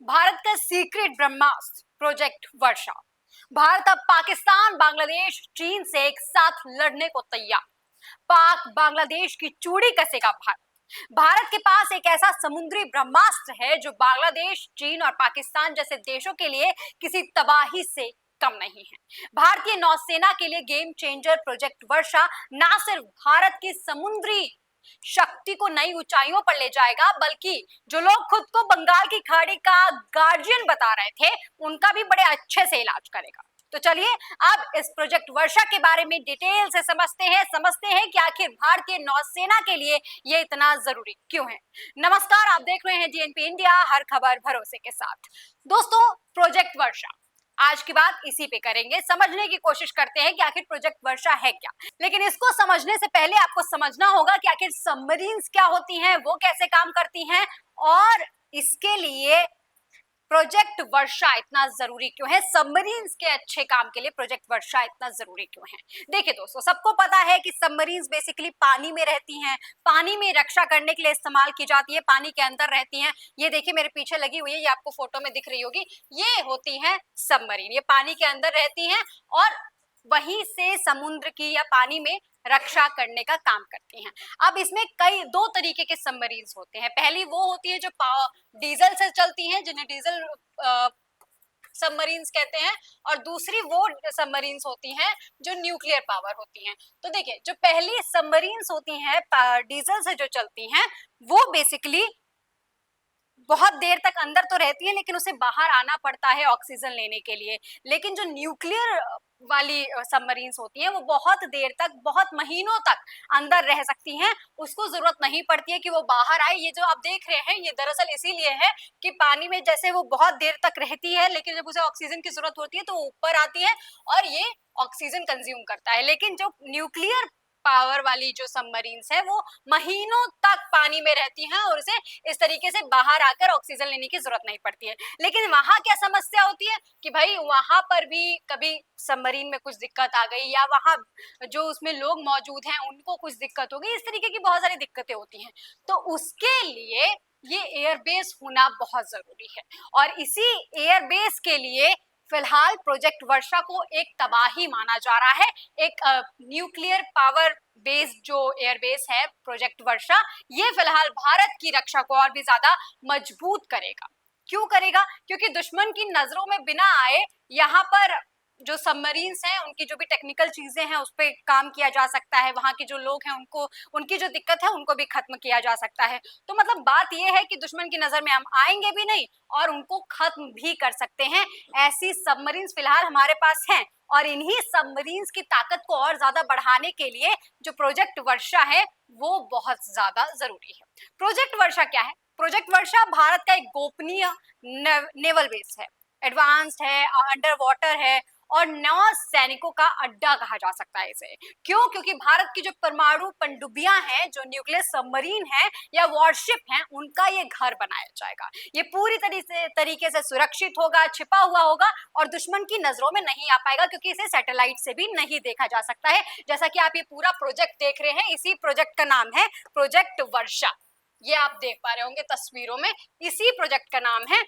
भारत का सीक्रेट ब्रह्मास्त्र प्रोजेक्ट वर्षा। भारत अब पाकिस्तान, बांग्लादेश, चीन से एक साथ लड़ने को तैयार। पाक बांग्लादेश की चूड़ी कसेगा भारत। भारत के पास एक ऐसा समुद्री ब्रह्मास्त्र है जो बांग्लादेश, चीन और पाकिस्तान जैसे देशों के लिए किसी तबाही से कम नहीं है। भारतीय नौसेना के लिए गेम चेंजर प्रोजेक्ट वर्षा न सिर्फ भारत की समुद्री शक्ति को नई ऊंचाइयों पर ले जाएगा, बल्कि जो लोग खुद को बंगाल की खाड़ी का गार्जियन बता रहे थे, उनका भी बड़े अच्छे से इलाज करेगा। तो चलिए अब इस प्रोजेक्ट वर्षा के बारे में डिटेल से समझते हैं कि आखिर भारतीय नौसेना के लिए ये इतना जरूरी क्यों है। नमस्कार, आप देख रहे हैं जीएनपी इंडिया, हर खबर भरोसे के साथ। दोस्तों, प्रोजेक्ट वर्षा, आज की बात इसी पे करेंगे। समझने की कोशिश करते हैं कि आखिर प्रोजेक्ट वर्षा है क्या। लेकिन इसको समझने से पहले आपको समझना होगा कि आखिर सबमरीन्स क्या होती हैं, वो कैसे काम करती हैं, और इसके लिए प्रोजेक्ट वर्षा इतना जरूरी क्यों है। सबमरीन्स के अच्छे काम के लिए प्रोजेक्ट वर्षा इतना जरूरी क्यों है। देखिए दोस्तों, सबको पता है कि सबमरीन्स बेसिकली पानी में रहती हैं, पानी में रक्षा करने के लिए इस्तेमाल की जाती है, पानी के अंदर रहती हैं। ये देखिए मेरे पीछे लगी हुई है, ये आपको फोटो में दिख रही होगी, ये होती हैं सबमरीन। ये पानी के अंदर रहती हैं और वहीं से समुद्र की या पानी में रक्षा करने का काम करती हैं। अब इसमें कई दो तरीके के सबमरीन्स होते हैं। पहली वो होती है जो डीजल से चलती हैं, जिन्हें डीजल सबमरीन्स कहते हैं, और दूसरी वो सबमरीन्स होती हैं जो न्यूक्लियर पावर होती हैं। तो देखिए, जो पहली सबमरीन्स होती हैं डीजल से जो चलती हैं, वो बेसिकली बहुत देर तक अंदर तो रहती है, लेकिन उसे बाहर आना पड़ता है ऑक्सीजन लेने के लिए। लेकिन जो न्यूक्लियर वाली सबमरीन्स होती हैं, वो बहुत देर तक, बहुत महीनों तक अंदर रह सकती हैं। उसको जरूरत नहीं पड़ती है कि वो बाहर आए। ये जो आप देख रहे हैं, ये दरअसल इसीलिए है कि पानी में जैसे वो बहुत देर तक रहती है, लेकिन जब उसे ऑक्सीजन की जरूरत होती है तो वो ऊपर आती है और ये ऑक्सीजन कंज्यूम करता है। लेकिन जो न्यूक्लियर पावर वाली जो सबमरीन्स है, वो महीनों तक पानी में रहती हैं और उसे इस तरीके से बाहर आकर ऑक्सीजन लेने की जरूरत नहीं पड़ती है। लेकिन वहां क्या समस्या होती है कि भाई वहां पर भी कभी सबमरीन में कुछ दिक्कत आ गई, या वहां जो उसमें लोग मौजूद हैं उनको कुछ दिक्कत हो गई, इस तरीके की बहुत सारी दिक्कतें होती हैं। तो उसके लिए ये एयरबेस होना बहुत जरूरी है, और इसी एयरबेस के लिए फिलहाल प्रोजेक्ट वर्षा को एक तबाही माना जा रहा है। एक न्यूक्लियर पावर बेस्ड जो एयरबेस है प्रोजेक्ट वर्षा, ये फिलहाल भारत की रक्षा को और भी ज्यादा मजबूत करेगा। क्यों करेगा? क्योंकि दुश्मन की नजरों में बिना आए यहाँ पर जो सबमरीन्स हैं, उनकी जो भी टेक्निकल चीजें हैं उस पर काम किया जा सकता है। वहां के जो लोग हैं उनको, उनकी जो दिक्कत है उनको भी खत्म किया जा सकता है। तो मतलब बात यह है कि दुश्मन की नजर में हम आएंगे भी नहीं और उनको खत्म भी कर सकते हैं। ऐसी सबमरीन्स फिलहाल हमारे पास हैं, और इन्हीं सबमरीन्स की ताकत को और ज्यादा बढ़ाने के लिए जो प्रोजेक्ट वर्षा है वो बहुत ज्यादा जरूरी है। प्रोजेक्ट वर्षा क्या है? प्रोजेक्ट वर्षा भारत का एक गोपनीय नेवल बेस है, एडवांस्ड है, अंडर वाटर है, और नौ सैनिकों का अड्डा कहा जा सकता है इसे। क्यों? क्योंकि भारत की जो परमाणु पनडुब्बियां हैं, जो न्यूक्लियर सबमरीन है या वॉरशिप हैं, उनका ये घर बनाया जाएगा। ये पूरी तरीके से सुरक्षित होगा, छिपा हुआ होगा, और दुश्मन की नजरों में नहीं आ पाएगा, क्योंकि इसे सैटेलाइट से भी नहीं देखा जा सकता है। जैसा कि आप ये पूरा प्रोजेक्ट देख रहे हैं, इसी प्रोजेक्ट का नाम है प्रोजेक्ट वर्षा। ये आप देख पा रहे होंगे तस्वीरों में, इसी प्रोजेक्ट का नाम है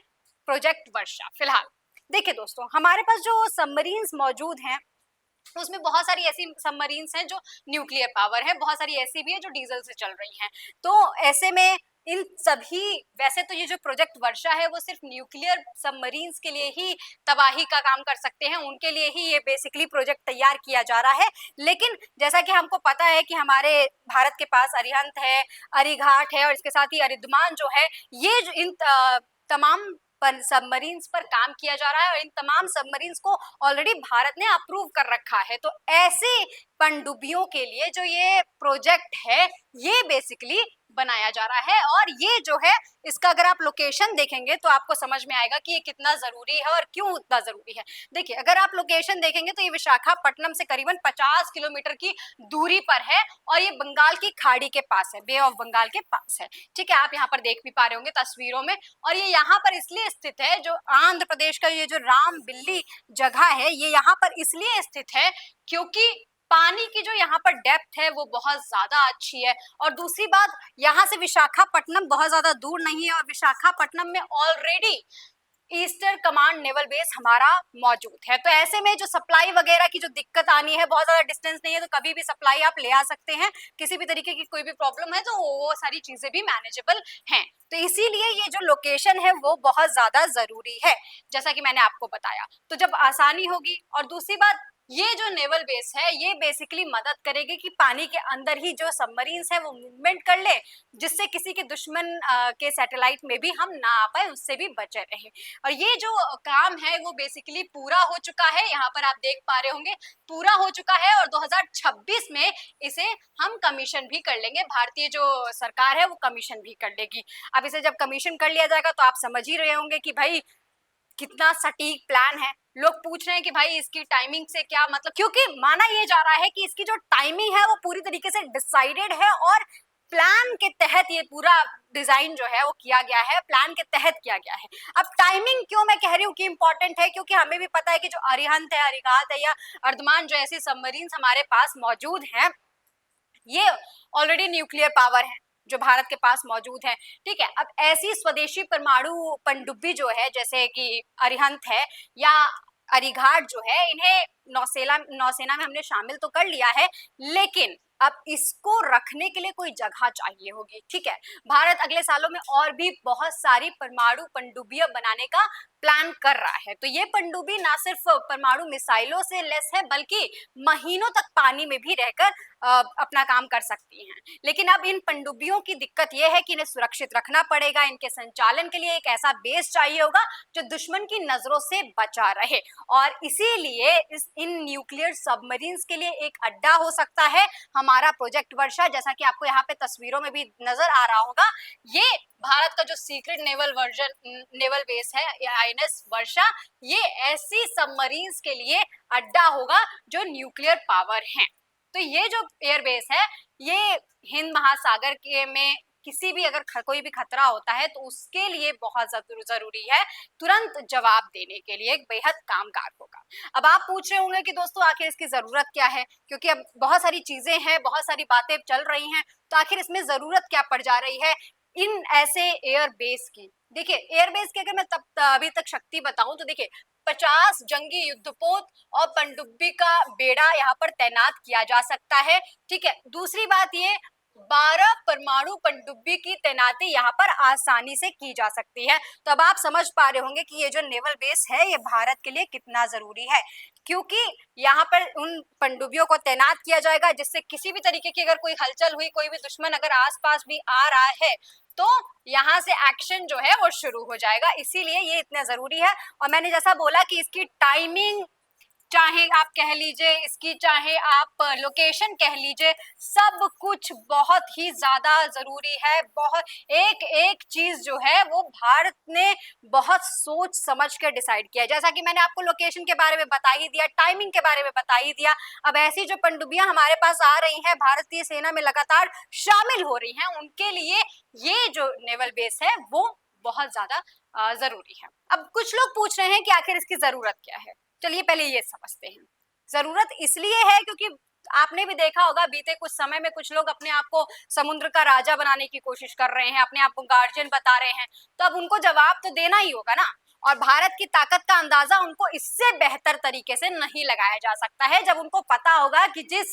प्रोजेक्ट वर्षा। फिलहाल देखिए दोस्तों, हमारे पास जो सबमरीन्स मौजूद हैं उसमें बहुत सारी ऐसी सबमरीन्स हैं जो न्यूक्लियर पावर है, बहुत सारी ऐसी भी है जो डीजल से चल रही हैं। तो ऐसे में इन सभी, वैसे तो ये जो प्रोजेक्ट वर्षा है वो सिर्फ न्यूक्लियर सबमरीन्स के लिए ही तबाही का काम कर सकते हैं, उनके लिए ही ये बेसिकली प्रोजेक्ट तैयार किया जा रहा है। लेकिन जैसा कि हमको पता है कि हमारे भारत के पास अरिहंत है, अरिघाट है, और इसके साथ ही अरिधमान जो है, ये जो इन तमाम सबमरीन्स पर काम किया जा रहा है, और इन तमाम सबमरीन्स को ऑलरेडी भारत ने अप्रूव कर रखा है। तो ऐसे पनडुब्बियों के लिए जो ये प्रोजेक्ट है, ये बेसिकली बनाया जा रहा है। और ये जो है, इसका अगर आप लोकेशन देखेंगे तो आपको समझ में आएगा कि ये कितना जरूरी है और क्यों इतना जरूरी है। देखिए, अगर आप लोकेशन देखेंगे तो ये विशाखापट्टनम से करीबन 50 किलोमीटर की दूरी पर है, और ये बंगाल की खाड़ी के पास है, बे ऑफ बंगाल के पास है। ठीक है, आप यहाँ पर देख भी पा रहे होंगे तस्वीरों में। और ये यहाँ पर इसलिए स्थित है, जो आंध्र प्रदेश का ये जो राम बिल्ली जगह है, ये यहाँ पर इसलिए स्थित है क्योंकि पानी की जो यहाँ पर डेप्थ है वो बहुत ज्यादा अच्छी है। और दूसरी बात, यहाँ से विशाखापट्टनम बहुत ज्यादा दूर नहीं है, और विशाखापट्टनम में already eastern command naval base हमारा मौजूद है। तो ऐसे में जो सप्लाई वगैरह की जो दिक्कत आनी है, बहुत ज्यादा डिस्टेंस नहीं है तो कभी भी सप्लाई आप ले आ सकते हैं, किसी भी तरीके की कोई भी प्रॉब्लम है तो वो सारी चीजें भी मैनेजेबल हैं। तो इसीलिए ये जो लोकेशन है वो बहुत ज्यादा जरूरी है, जैसा कि मैंने आपको बताया। तो जब आसानी होगी, और दूसरी बात, ये जो नेवल बेस है ये बेसिकली मदद करेगी कि पानी के अंदर ही जो सबमरीन्स है वो मूवमेंट कर ले, जिससे किसी के दुश्मन के सैटेलाइट में भी हम ना आ पाए, उससे भी बचे रहे। और ये जो काम है वो बेसिकली पूरा हो चुका है, यहाँ पर आप देख पा रहे होंगे पूरा हो चुका है, और 2026 में इसे हम कमीशन भी कर लेंगे, भारतीय जो सरकार है वो कमीशन भी कर लेगी। अब इसे जब कमीशन कर लिया जाएगा तो आप समझ ही रहे होंगे कि भाई कितना सटीक प्लान है। लोग पूछ रहे हैं कि भाई इसकी टाइमिंग से क्या मतलब, क्योंकि माना ये जा रहा है कि इसकी जो टाइमिंग है वो पूरी तरीके से डिसाइडेड है और प्लान के तहत ये पूरा डिजाइन जो है वो किया गया है, प्लान के तहत किया गया है। अब टाइमिंग क्यों मैं कह रही हूँ कि इंपॉर्टेंट है, क्योंकि हमें भी पता है कि जो अरिहंत है, अरिघात है या अर्धमान जो ऐसी सबमरीन्स हमारे पास मौजूद हैं, ये ऑलरेडी न्यूक्लियर पावर है जो भारत के पास मौजूद है। ठीक है, अब ऐसी स्वदेशी परमाणु पनडुब्बी जो है, जैसे कि अरिहंत है या अरिघाट जो है, इन्हें नौसेना में हमने शामिल तो कर लिया है, लेकिन अब इसको रखने के लिए कोई जगह चाहिए होगी। ठीक है, भारत अगले सालों में और भी बहुत सारी परमाणु पनडुब्बियां बनाने का प्लान कर रहा है। तो ये पनडुब्बी ना सिर्फ परमाणु मिसाइलों से लेस है, बल्कि महीनों तक पानी में भी रहकर अपना काम कर सकती हैं। लेकिन अब इन पनडुब्बियों की दिक्कत यह है कि इन्हें सुरक्षित रखना पड़ेगा, इनके संचालन के लिए एक ऐसा बेस चाहिए होगा जो दुश्मन की नजरों से बचा रहे, और इसीलिए इन न्यूक्लियर सबमरीन्स के लिए एक अड्डा हो सकता है हमारा प्रोजेक्ट वर्षा, जैसा कि आपको यहाँ पे तस्वीरों में भी नजर आ रहा होगा। ये भारत का जो सीक्रेट नेवल बेस है आईएनएस वर्षा, ये ऐसी सबमरीन्स के लिए अड्डा होगा जो न्यूक्लियर पावर हैं। तो ये जो एयरबेस है ये हिंद महासागर के में किसी भी अगर कोई भी खतरा होता है तो उसके लिए बहुत जरूरी है, तुरंत जवाब देने के लिए एक बेहद कामगार होगा। अब आप पूछ रहे होंगे कि दोस्तों आखिर इसकी जरूरत क्या है, क्योंकि अब बहुत सारी चीजें हैं, बहुत सारी बातें चल रही हैं, तो आखिर इसमें जरूरत क्या पड़ जा रही है इन ऐसे एयरबेस की। देखिए, एयरबेस की अगर मैं तब अभी तक शक्ति बताऊं तो देखिए, 50 जंगी युद्धपोत और पनडुब्बी का बेड़ा यहाँ पर तैनात किया जा सकता है। ठीक है, दूसरी बात ये, 12 परमाणु पनडुब्बी की तैनाती यहाँ पर आसानी से की जा सकती है। तो अब आप समझ पा रहे होंगे कि ये जो नेवल बेस है ये भारत के लिए कितना जरूरी है, क्योंकि यहाँ पर उन पनडुब्बियों को तैनात किया जाएगा, जिससे किसी भी तरीके की अगर कोई हलचल हुई, कोई भी दुश्मन अगर आसपास भी आ रहा है तो यहाँ से एक्शन जो है वो शुरू हो जाएगा। इसीलिए ये इतना जरूरी है। और मैंने जैसा बोला कि इसकी टाइमिंग चाहे आप कह लीजिए, इसकी चाहे आप लोकेशन कह लीजिए, सब कुछ बहुत ही ज्यादा जरूरी है। बहुत एक एक चीज जो है वो भारत ने बहुत सोच समझ कर डिसाइड किया है। जैसा कि मैंने आपको लोकेशन के बारे में बता ही दिया, टाइमिंग के बारे में बता ही दिया। अब ऐसी जो पनडुब्बियां हमारे पास आ रही हैं, भारतीय सेना में लगातार शामिल हो रही हैं, उनके लिए ये जो नेवल बेस है वो बहुत ज्यादा जरूरी है। अब कुछ लोग पूछ रहे हैं कि आखिर इसकी जरूरत क्या है। चलिए पहले ये समझते हैं। जरूरत इसलिए है क्योंकि आपने भी देखा होगा बीते कुछ समय में कुछ लोग अपने आप को समुद्र का राजा बनाने की कोशिश कर रहे हैं, अपने आप को गार्जियन बता रहे हैं, तो अब उनको जवाब तो देना ही होगा ना। और भारत की ताकत का अंदाजा उनको इससे बेहतर तरीके से नहीं लगाया जा सकता है जब उनको पता होगा कि जिस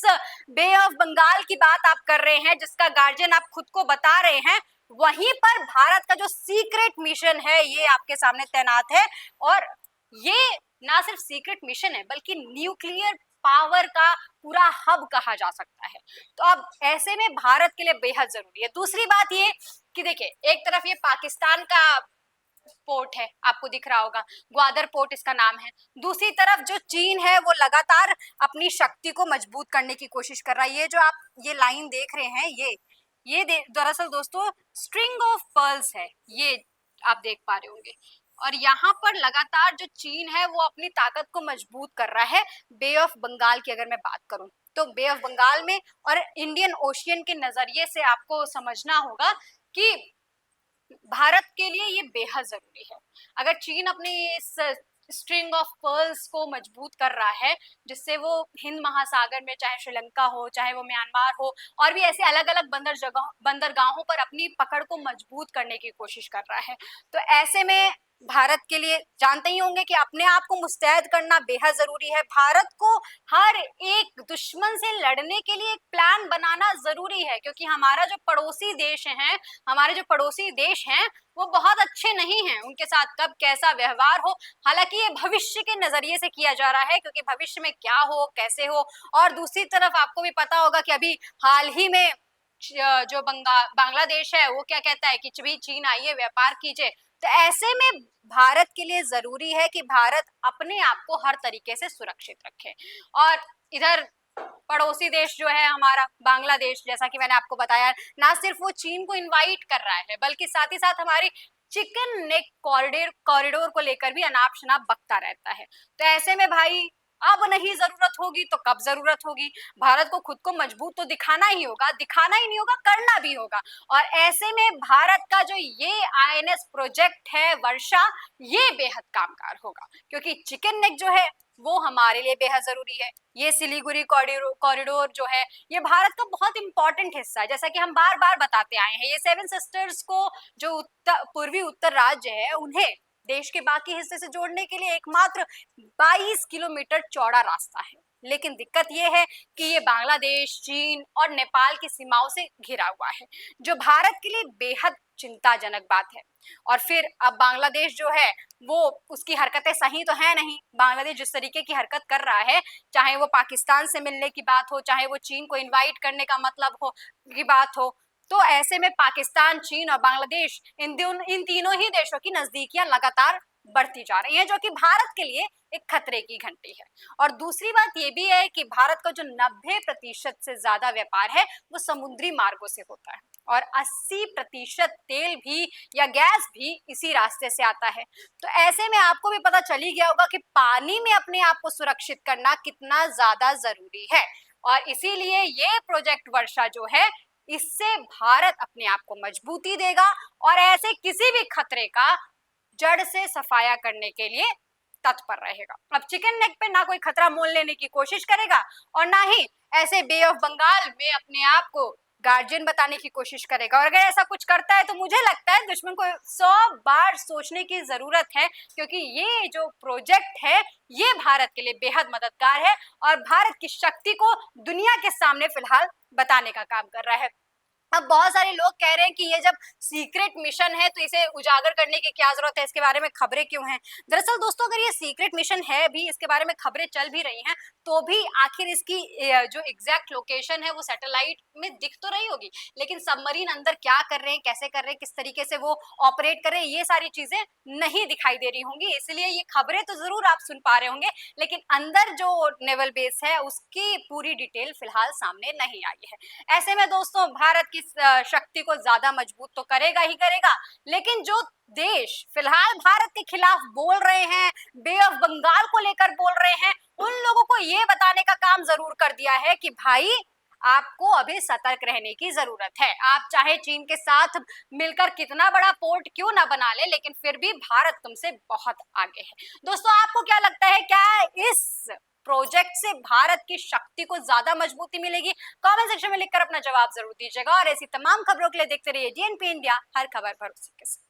बे ऑफ बंगाल की बात आप कर रहे हैं, जिसका गार्जियन आप खुद को बता रहे हैं, वहीं पर भारत का जो सीक्रेट मिशन है ये आपके सामने तैनात है। और ये ना सिर्फ सीक्रेट मिशन है बल्कि न्यूक्लियर पावर का पूरा हब कहा जा सकता है। तो अब ऐसे में भारत के लिए बेहद जरूरी है। दूसरी बात ये कि देखिए, एक तरफ ये पाकिस्तान का पोर्ट है, आपको दिख रहा होगा, ग्वादर पोर्ट इसका नाम है। दूसरी तरफ जो चीन है वो लगातार अपनी शक्ति को मजबूत करने की कोशिश कर रहा है। ये जो आप ये लाइन देख रहे हैं, ये दरअसल दोस्तों स्ट्रिंग ऑफ पर्ल्स है, ये आप देख पा रहे होंगे। और यहाँ पर लगातार जो चीन है वो अपनी ताकत को मजबूत कर रहा है। बे ऑफ बंगाल की अगर मैं बात करूं तो बे ऑफ बंगाल में और इंडियन ओशियन के नजरिए से आपको समझना होगा कि भारत के लिए ये बेहद जरूरी है। अगर चीन अपनी इस स्ट्रिंग ऑफ पर्ल्स को मजबूत कर रहा है, जिससे वो हिंद महासागर में चाहे श्रीलंका हो, चाहे वो म्यांमार हो, और भी ऐसे अलग अलग बंदरगाहों पर अपनी पकड़ को मजबूत करने की कोशिश कर रहा है, तो ऐसे में भारत के लिए जानते ही होंगे कि अपने आप को मुस्तैद करना बेहद जरूरी है। भारत को हर एक दुश्मन से लड़ने के लिए एक प्लान बनाना जरूरी है, क्योंकि हमारा जो पड़ोसी देश है, हमारे जो पड़ोसी देश हैं वो बहुत अच्छे नहीं हैं, उनके साथ कब कैसा व्यवहार हो। हालांकि ये भविष्य के नजरिए से किया जा रहा है, क्योंकि भविष्य में क्या हो कैसे हो। और दूसरी तरफ आपको भी पता होगा कि अभी हाल ही में जो बांग्लादेश है वो क्या कहता है कि भी चीन आइए व्यापार कीजिए। तो ऐसे में भारत के लिए जरूरी है कि भारत अपने आप को हर तरीके से सुरक्षित रखे। और इधर पड़ोसी देश जो है हमारा बांग्लादेश, जैसा कि मैंने आपको बताया, ना सिर्फ वो चीन को इनवाइट कर रहा है बल्कि साथ ही साथ हमारी चिकन नेक कॉरिडोर को लेकर भी अनाप शनाप बकता रहता है। तो ऐसे में भाई अब नहीं जरूरत होगी तो कब जरूरत होगी। भारत को खुद को मजबूत तो दिखाना ही होगा, दिखाना ही नहीं होगा, करना भी होगा। और ऐसे में भारत का जो ये आईएनएस प्रोजेक्ट है वर्षा, ये बेहद कामगार होगा, क्योंकि चिकन नेक जो है वो हमारे लिए बेहद जरूरी है। ये सिलीगुड़ी कॉरिडोर जो है ये भारत का बहुत इंपॉर्टेंट हिस्सा है, जैसा कि हम बार बार बताते आए हैं। ये सेवन सिस्टर्स को, जो पूर्वी उत्तर राज्य है, उन्हें देश के बाकी हिस्से से जोड़ने के लिए एकमात्र 22 किलोमीटर चौड़ा रास्ता है। लेकिन दिक्कत यह है कि ये बांग्लादेश, चीन और नेपाल की सीमाओं से घिरा हुआ है, जो भारत के लिए बेहद चिंताजनक बात है। और फिर अब बांग्लादेश जो है वो, उसकी हरकतें सही तो है नहीं। बांग्लादेश जिस तरीके की हरकत कर रहा है, चाहे वो पाकिस्तान से मिलने की बात हो, चाहे वो चीन को इनवाइट करने का मतलब हो की बात हो, तो ऐसे में पाकिस्तान, चीन और बांग्लादेश, इन तीनों ही देशों की नजदीकियां लगातार बढ़ती जा रही है, जो कि भारत के लिए एक खतरे की घंटी है। और दूसरी बात ये भी है कि भारत का जो 90% से ज्यादा व्यापार है वो समुद्री मार्गों से होता है, और 80% तेल भी या गैस भी इसी रास्ते से आता है। तो ऐसे में आपको भी पता चल ही गया होगा कि पानी में अपने आप को सुरक्षित करना कितना ज्यादा जरूरी है। और इसीलिए ये प्रोजेक्ट वर्षा जो है, इससे भारत अपने आप को मजबूती देगा और ऐसे किसी भी खतरे का जड़ से सफाया करने के लिए तत्पर रहेगा। अब चिकन नेक पे ना कोई खतरा मोल लेने की कोशिश करेगा और ना ही ऐसे बे ऑफ बंगाल में अपने आप को गार्जियन बताने की कोशिश करेगा। और अगर ऐसा कुछ करता है तो मुझे लगता है दुश्मन को 100 बार सोचने की जरूरत है, क्योंकि ये जो प्रोजेक्ट है ये भारत के लिए बेहद मददगार है और भारत की शक्ति को दुनिया के सामने फिलहाल बताने का काम कर रहा है। अब बहुत सारे लोग कह रहे हैं कि ये जब सीक्रेट मिशन है तो इसे उजागर करने की क्या जरूरत है, इसके बारे में खबरें क्यों हैं। दरअसल दोस्तों, अगर ये सीक्रेट मिशन है भी, इसके बारे में खबरें चल भी रही हैं, तो भी आखिर इसकी जो एग्जैक्ट लोकेशन है वो सैटेलाइट में दिख तो रही होगी, लेकिन सबमरीन अंदर क्या कर रहे हैं, कैसे कर रहे हैं, किस तरीके से वो ऑपरेट कर रहे हैं, ये सारी चीजें नहीं दिखाई दे रही होंगी। इसलिए ये खबरें तो जरूर आप सुन पा रहे होंगे, लेकिन अंदर जो नेवल बेस है उसकी पूरी डिटेल फिलहाल सामने नहीं आई है। ऐसे में दोस्तों, भारत की शक्ति को ज्यादा मजबूत तो करेगा ही करेगा, लेकिन जो देश फिलहाल भारत के खिलाफ बोल रहे हैं, बे ऑफ बंगाल को लेकर बोल रहे हैं, उन लोगों को ये बताने का काम जरूर कर दिया है कि भाई आपको अभी सतर्क रहने की जरूरत है। आप चाहे चीन के साथ मिलकर कितना बड़ा पोर्ट क्यों ना बना ले, लेकिन फिर भी भारत तुमसे बहुत आगे है। दोस्तों, आपको क्या लगता है, क्या इस प्रोजेक्ट से भारत की शक्ति को ज्यादा मजबूती मिलेगी? कमेंट सेक्शन में लिखकर अपना जवाब जरूर दीजिएगा और ऐसी तमाम खबरों के लिए देखते रहिए डीएनपी इंडिया, हर खबर भरोसे के साथ।